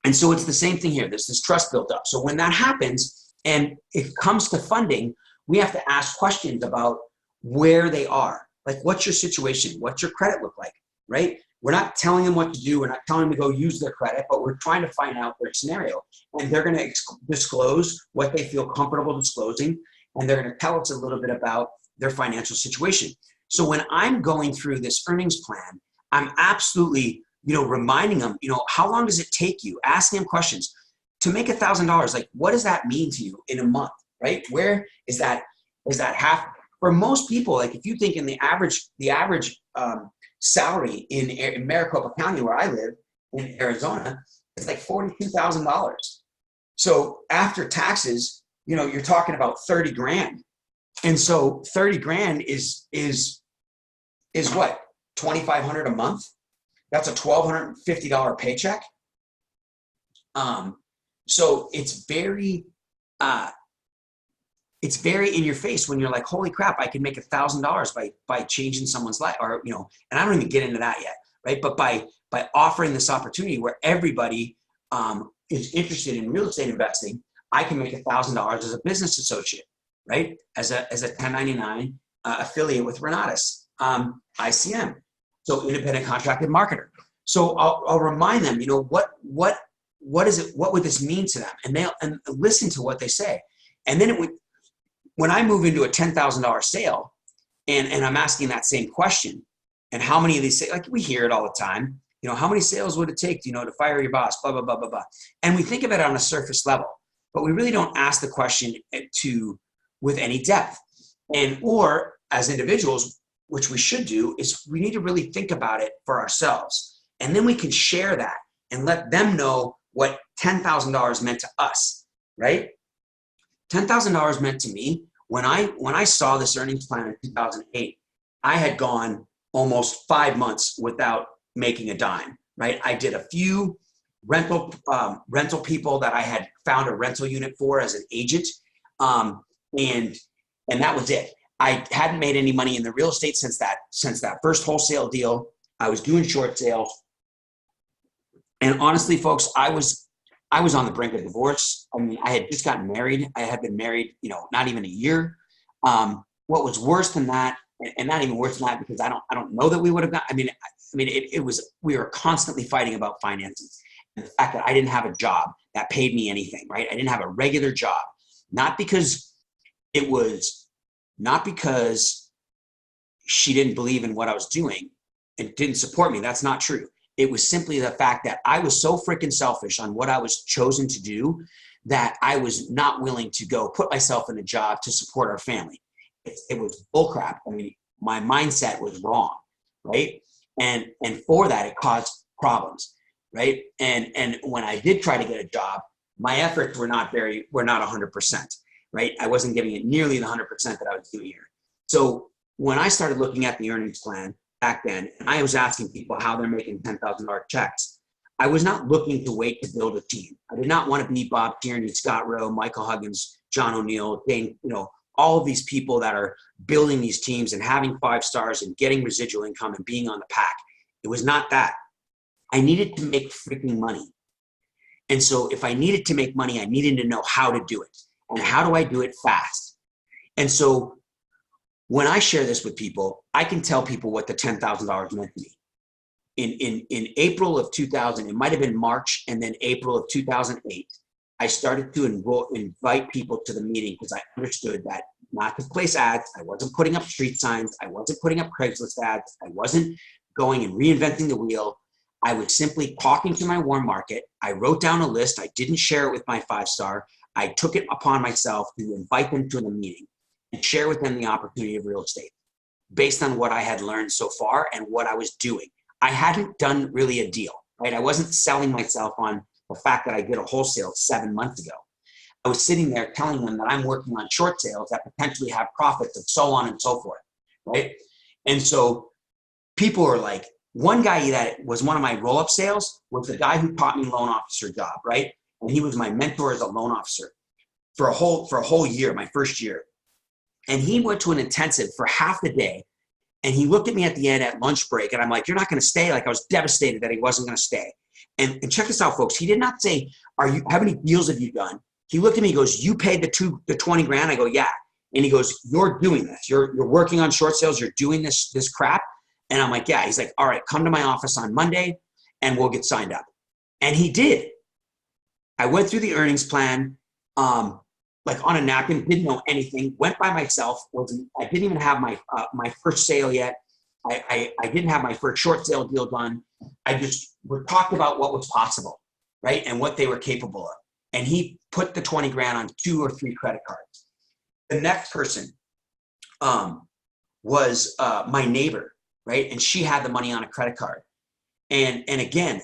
And so it's the same thing here. There's this trust built up. So when that happens and it comes to funding, we have to ask questions about where they are. Like, what's your situation? What's your credit look like, right? We're not telling them what to do. We're not telling them to go use their credit, but we're trying to find out their scenario. And they're going to disclose what they feel comfortable disclosing. And they're going to tell us a little bit about their financial situation. So when I'm going through this earnings plan, I'm absolutely, reminding them, how long does it take you? Asking them questions. To make $1,000, like, what does that mean to you in a month, right? Where is that half? For most people, like if you think in the average salary in Maricopa County, where I live in Arizona, it's like $42,000. So after taxes, you're talking about 30 grand. And so 30 grand is what? 2,500 a month? That's a $1,250 paycheck. So it's very in your face when you're like, holy crap, I can make $1,000 by changing someone's life, or, and I don't even get into that yet, right? But by offering this opportunity where everybody is interested in real estate investing, I can make $1,000 as a business associate, right? As a 1099 affiliate with Renatus, ICM, so independent contracted marketer. So I'll remind them, what is it? What would this mean to them? And listen to what they say. And then when I move into a $10,000 sale and I'm asking that same question, and how many of these, like we hear it all the time, how many sales would it take, to fire your boss, blah, blah, blah, blah, blah. And we think of it on a surface level, but we really don't ask the question with any depth. Or as individuals, which we should do, is we need to really think about it for ourselves. And then we can share that and let them know what $10,000 meant to us, right? $10,000 meant to me when I saw this earnings plan in 2008. I had gone almost 5 months without making a dime, right? I did a few rental people that I had found a rental unit for as an agent, and that was it. I hadn't made any money in the real estate since that first wholesale deal. I was doing short sales, and honestly, folks, I was on the brink of divorce. I mean, I had just gotten married. I had been married, not even a year. What was worse than that, and not even worse than that, because I don't know that we would have got. We were constantly fighting about finances, and the fact that I didn't have a job that paid me anything, right? I didn't have a regular job, not because she didn't believe in what I was doing and didn't support me. That's not true. It was simply the fact that I was so freaking selfish on what I was chosen to do that I was not willing to go put myself in a job to support our family. It was bullcrap. I mean, my mindset was wrong, right? And for that, it caused problems, right? And when I did try to get a job, my efforts were not 100%, right? I wasn't giving it nearly the 100% that I was doing here. So when I started looking at the earnings plan back then, and I was asking people how they're making $10,000 checks, I was not looking to wait to build a team. I did not want to be Bob Tierney, Scott Rowe, Michael Huggins, John O'Neill, Dane, all of these people that are building these teams and having 5 stars and getting residual income and being on the pack. It was not that. I needed to make freaking money. And so if I needed to make money, I needed to know how to do it. And how do I do it fast? And so when I share this with people, I can tell people what the $10,000 meant to me. In April of 2000, it might have been March, and then April of 2008, I started to invite people to the meeting because I understood that not to place ads. I wasn't putting up street signs. I wasn't putting up Craigslist ads. I wasn't going and reinventing the wheel. I was simply talking to my warm market. I wrote down a list. I didn't share it with my 5-star. I took it upon myself to invite them to the meeting and share with them the opportunity of real estate based on what I had learned so far and what I was doing. I hadn't done really a deal, right? I wasn't selling myself on the fact that I did a wholesale 7 months ago. I was sitting there telling them that I'm working on short sales that potentially have profits of so on and so forth, right? And so people are like, one guy that was one of my roll-up sales was the guy who taught me loan officer job, right? And he was my mentor as a loan officer for a whole year, my first year. And he went to an intensive for half the day. And he looked at me at the end at lunch break, and I'm like, you're not going to stay? Like, I was devastated that he wasn't going to stay. And check this out, folks. He did not say, how many deals have you done? He looked at me, he goes, you paid the 20 grand? I go, yeah. And he goes, you're doing this. You're working on short sales. You're doing this crap. And I'm like, yeah. He's like, all right, come to my office on Monday and we'll get signed up. And he did. I went through the earnings plan, like on a napkin, didn't know anything, went by myself. I didn't even have my first sale yet. I didn't have my first short sale deal done. I just talked about what was possible, right? And what they were capable of. And he put the 20 grand on 2 or 3 credit cards. The next person was my neighbor, right? And she had the money on a credit card. And again,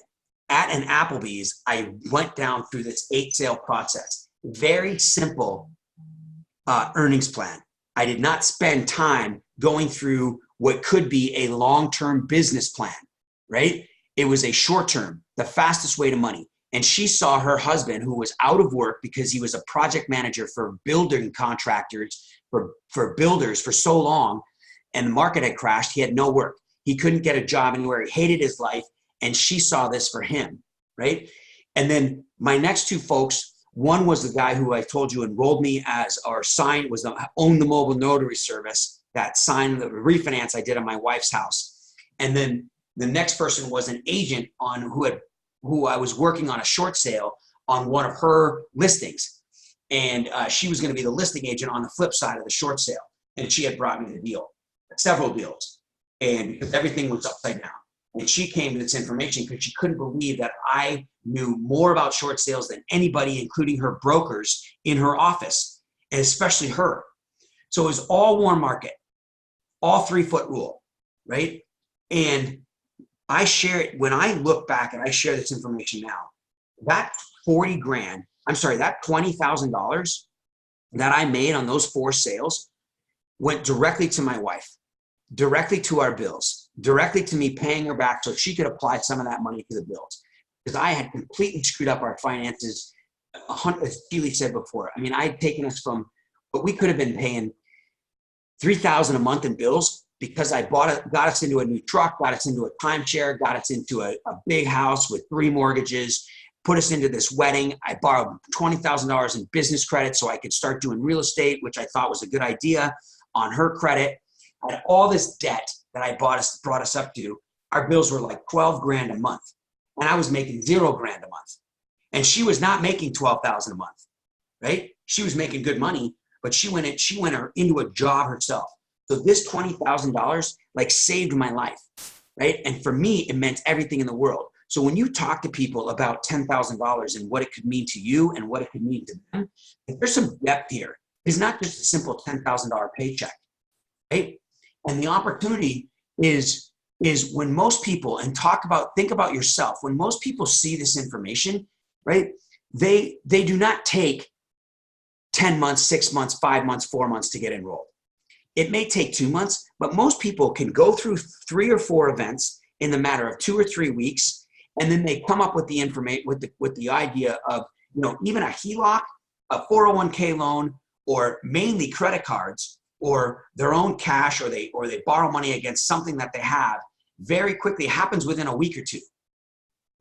at an Applebee's, I went down through this 8-sale process. Very simple earnings plan. I did not spend time going through what could be a long-term business plan, right? It was a short-term, the fastest way to money. And she saw her husband, who was out of work because he was a project manager for building contractors, for builders for so long, and the market had crashed. He had no work. He couldn't get a job anywhere. He hated his life. And she saw this for him, right? And then my next 2 folks, one was the guy who I told you enrolled me as our owned the mobile notary service that signed the refinance I did on my wife's house. And then the next person was an agent who I was working on a short sale on one of her listings. And she was going to be the listing agent on the flip side of the short sale. And she had brought me the deal, several deals. And because everything was upside down. And she came to this information because she couldn't believe that I knew more about short sales than anybody, including her brokers in her office, and especially her. So it was all warm market, all 3-foot rule, right? And I share it, when I look back and I share this information now, that that $20,000 that I made on those 4 sales went directly to my wife, directly to our bills, directly to me paying her back so she could apply some of that money to the bills. Because I had completely screwed up our finances, as Keely said before. I mean, I had taken us from what we could have been paying $3,000 a month in bills because I got us into a new truck, got us into a timeshare, got us into a big house with 3 mortgages, put us into this wedding. I borrowed $20,000 in business credit so I could start doing real estate, which I thought was a good idea on her credit. I had all this debt that I brought us up to. Our bills were like 12 grand a month. And I was making 0 grand a month. And she was not making 12,000 a month, right? She was making good money, but she went into a job herself. So this $20,000 like saved my life, right? And for me, it meant everything in the world. So when you talk to people about $10,000 and what it could mean to you and what it could mean to them, there's some depth here. It's not just a simple $10,000 paycheck, right? And the opportunity is when most people, and think about yourself, when most people see this information, right? They do not take 10 months, 6 months, 5 months, 4 months to get enrolled. It may take 2 months, but most people can go through 3 or 4 events in the matter of 2 or 3 weeks. And then they come up with the information, with the idea of, even a HELOC, a 401k loan, or mainly credit cards, or their own cash, or they borrow money against something that they have very quickly. It happens within a week or 2,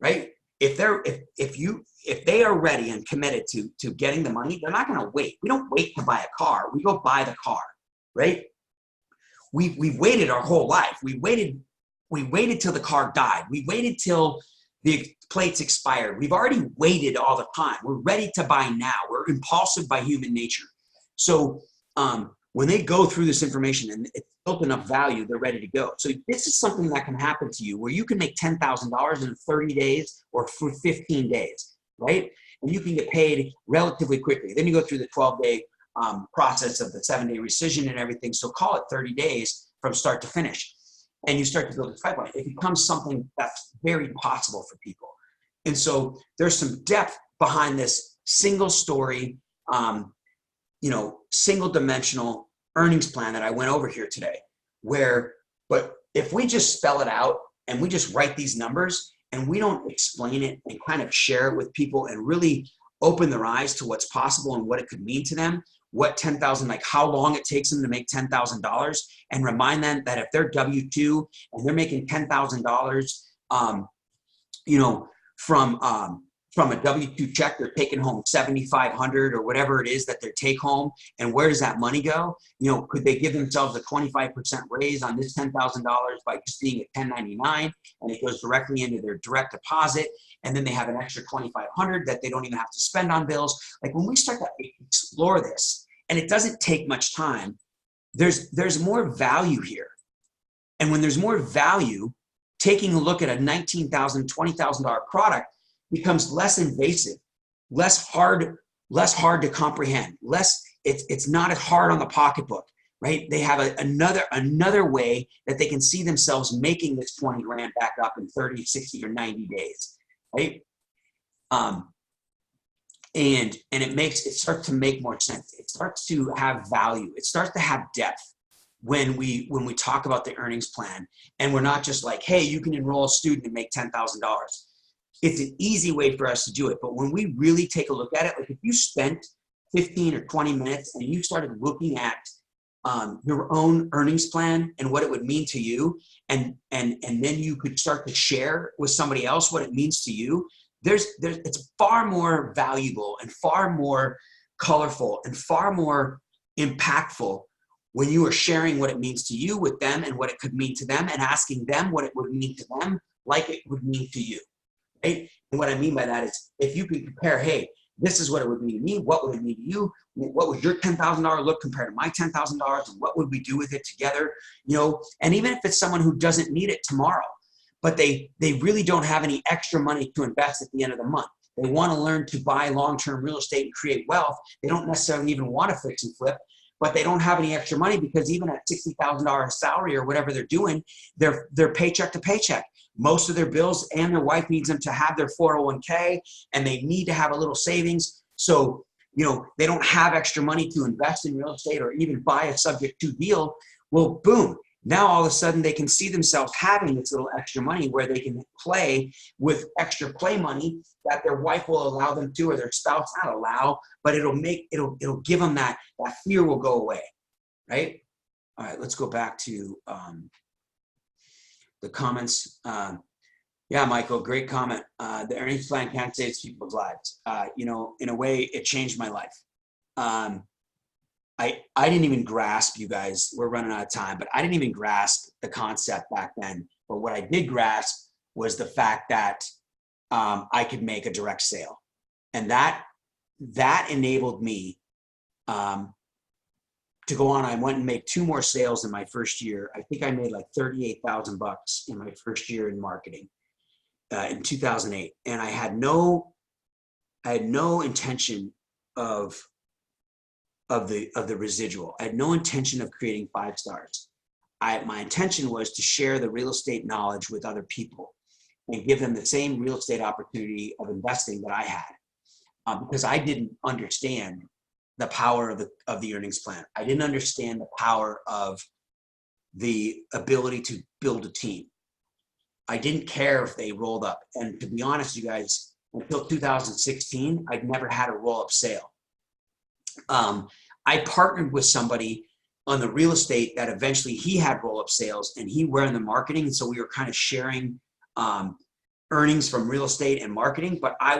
right? if they are ready and committed to getting the money, they're not going to wait. We don't wait to buy a car. We go buy the car, right? We waited our whole life. We waited till the car died. We waited till the plates expired. We've already waited all the time. We're ready to buy now. We're impulsive by human nature. So when they go through this information and it's built enough value, they're ready to go. So this is something that can happen to you where you can make $10,000 in 30 days or for 15 days, right? And you can get paid relatively quickly. Then you go through the 12-day process of the 7-day rescission and everything. So call it 30 days from start to finish. And you start to build this pipeline. It becomes something that's very possible for people. And so there's some depth behind this single story, single dimensional earnings plan that I went over here today, but if we just spell it out and we just write these numbers and we don't explain it and kind of share it with people and really open their eyes to what's possible and what it could mean to them, what 10,000, like how long it takes them to make $10,000, and remind them that if they're W-2 and they're making $10,000, from a W-2 check, they're taking home $7,500 or whatever it is that they take home. And where does that money go? Could they give themselves a 25% raise on this $10,000 by just being a 1099, and it goes directly into their direct deposit, and then they have an extra $2,500 that they don't even have to spend on bills. Like when we start to explore this, and it doesn't take much time, there's more value here. And when there's more value, taking a look at a $19,000, $20,000 product becomes less invasive, less hard to comprehend, it's not as hard on the pocketbook, right? They have another way that they can see themselves making this 20 grand back up in 30, 60, or 90 days, right? And it starts to make more sense. It starts to have value. It starts to have depth when we talk about the earnings plan, and we're not just like, hey, you can enroll a student and make $10,000. It's an easy way for us to do it. But when we really take a look at it, like if you spent 15 or 20 minutes and you started looking at your own earnings plan and what it would mean to you, and then you could start to share with somebody else what it means to you, it's far more valuable and far more colorful and far more impactful when you are sharing what it means to you with them and what it could mean to them, and asking them what it would mean to them like it would mean to you. Right? And what I mean by that is, if you can compare, hey, this is what it would mean to me, what would it mean to you? What would your $10,000 look compared to my $10,000, and what would we do with it together? And even if it's someone who doesn't need it tomorrow, but they really don't have any extra money to invest at the end of the month. They want to learn to buy long-term real estate and create wealth. They don't necessarily even want to fix and flip, but they don't have any extra money because even at $60,000 salary or whatever they're doing, they're paycheck to paycheck. Most of their bills, and their wife needs them to have their 401k, and they need to have a little savings. So, they don't have extra money to invest in real estate or even buy a subject to deal. Well, boom. Now all of a sudden they can see themselves having this little extra money where they can play with extra play money that their wife will allow them to, or their spouse not allow, but it'll give them that fear will go away, right? All right, let's go back to the comments. Yeah, Michael, great comment. The earnings plan can't save people's lives. In a way, it changed my life. I didn't even grasp, you guys, we're running out of time, but I didn't even grasp the concept back then. But what I did grasp was the fact that I could make a direct sale. And that enabled me to go on. I went and made 2 more sales in my first year. I think I made like $38,000 in my first year in marketing in 2008. And I had no intention of the residual. I had no intention of creating 5 stars. My intention was to share the real estate knowledge with other people and give them the same real estate opportunity of investing that I had, because I didn't understand the power of the earnings plan. I didn't understand the power of the ability to build a team. I didn't care if they rolled up. And to be honest, you guys, until 2016, I'd never had a roll-up sale. I partnered with somebody on the real estate that eventually he had roll-up sales, and he were in the marketing. And so we were kind of sharing earnings from real estate and marketing, but I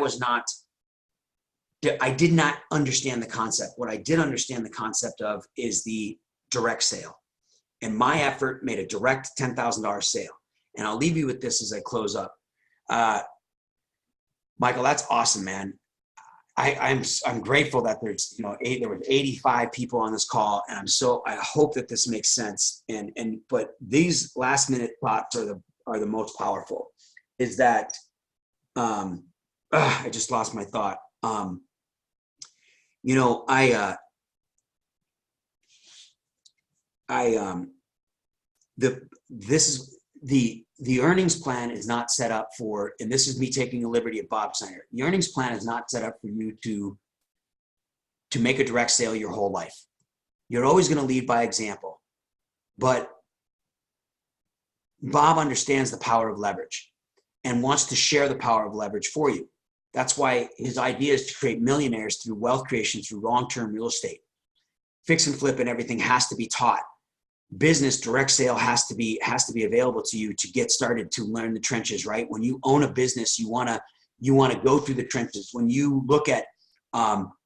did not understand the concept. What I did understand the concept of is the direct sale. And my effort made a direct $10,000 sale. And I'll leave you with this as I close up. Michael, that's awesome, man. I'm grateful that there were 85 people on this call, and I hope that this makes sense. But these last minute thoughts are the most powerful. Is that I just lost my thought. The earnings plan is not set up for, and this is me taking a liberty at Bob Snyder. The earnings plan is not set up for you to make a direct sale your whole life. You're always going to lead by example, but Bob understands the power of leverage and wants to share the power of leverage for you. That's why his idea is to create millionaires through wealth creation, through long-term real estate. Fix and flip and everything has to be taught. Business direct sale has to be available to you to get started, to learn the trenches, right? When you own a business, you want to go through the trenches. When you look at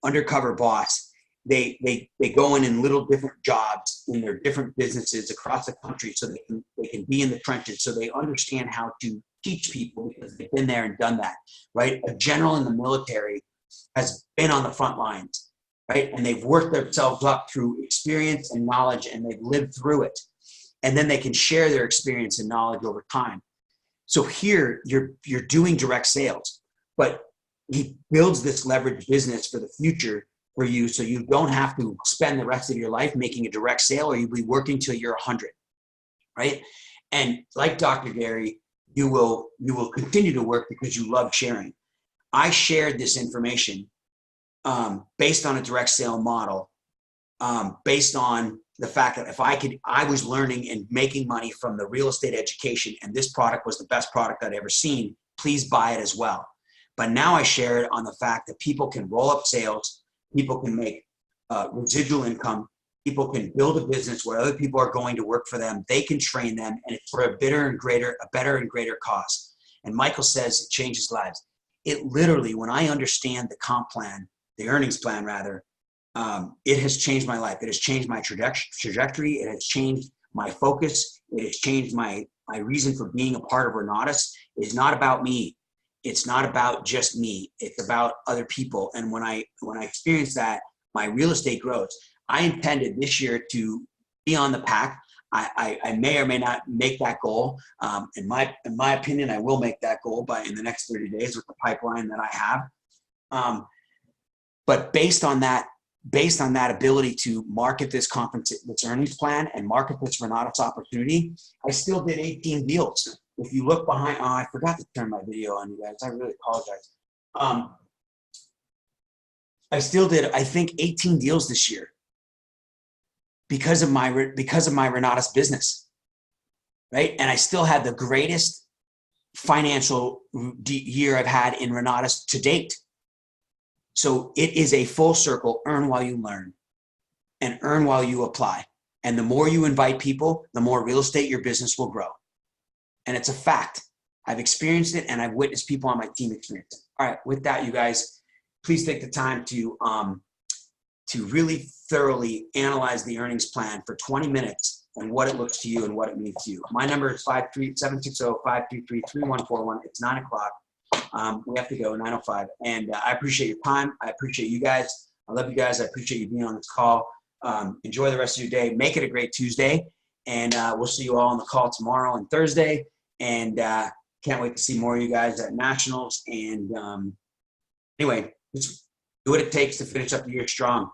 Undercover Boss, they go in little different jobs in their different businesses across the country so they can be in the trenches, so they understand how to teach people because they've been there and done that, right? A general in the military has been on the front lines, right? And they've worked themselves up through experience and knowledge, and they've lived through it. And then they can share their experience and knowledge over time. So here you're doing direct sales, but he builds this leverage business for the future for you, so you don't have to spend the rest of your life making a direct sale, or you'll be working till you're 100, right? And like Dr. Gary, you will continue to work because you love sharing. I shared this information based on a direct sale model, based on the fact that I was learning and making money from the real estate education, and this product was the best product I'd ever seen. Please buy it as well. But now I share it on the fact that people can roll up sales, people can make residual income, people can build a business where other people are going to work for them. They can train them, and it's for a better and greater cost. And Michael says it changes lives. It literally, when I understand the comp plan, the earnings plan rather, it has changed my life. It has changed my trajectory. It has changed my focus. It has changed my reason for being a part of Renatus. It's not about me. It's not about just me. It's about other people. And when I experience that, my real estate grows. I intended this year to be on the pack. I may or may not make that goal. In my opinion, I will make that goal in the next 30 days with the pipeline that I have. But based on that ability to market this earnings plan and market this Renatus opportunity, I still did 18 deals. If you look behind, I forgot to turn my video on, you guys. I really apologize. I still did, I think, 18 deals this year because of my Renatus business, right? And I still had the greatest financial year I've had in Renatus to date. So it is a full circle, earn while you learn and earn while you apply. And the more you invite people, the more real estate your business will grow. And it's a fact. I've experienced it, and I've witnessed people on my team experience it. All right, with that, you guys, please take the time to really thoroughly analyze the earnings plan for 20 minutes and what it looks to you and what it means to you. My number is 760-533-3141. It's 9 o'clock. We have to go, 9:05. And I appreciate your time. I appreciate you guys. I love you guys. I appreciate you being on this call. Enjoy the rest of your day. Make it a great Tuesday. And we'll see you all on the call tomorrow and Thursday. And can't wait to see more of you guys at Nationals. And anyway, just do what it takes to finish up the year strong.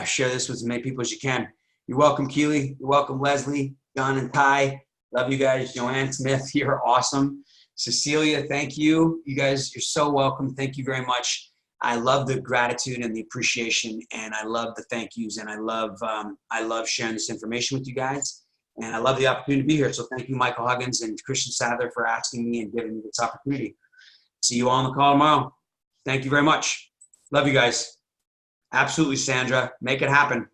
Share this with as many people as you can. You're welcome, Keely. You're welcome, Leslie, John, and Ty. Love you guys. Joanne Smith, you're awesome. Cecilia, thank you. You guys, you're so welcome. Thank you very much. I love the gratitude and the appreciation, and I love the thank yous, and I love sharing this information with you guys, and I love the opportunity to be here. So thank you, Michael Huggins and Christian Sadler, for asking me and giving me this opportunity. See you all on the call tomorrow. Thank you very much. Love you guys. Absolutely, Sandra. Make it happen.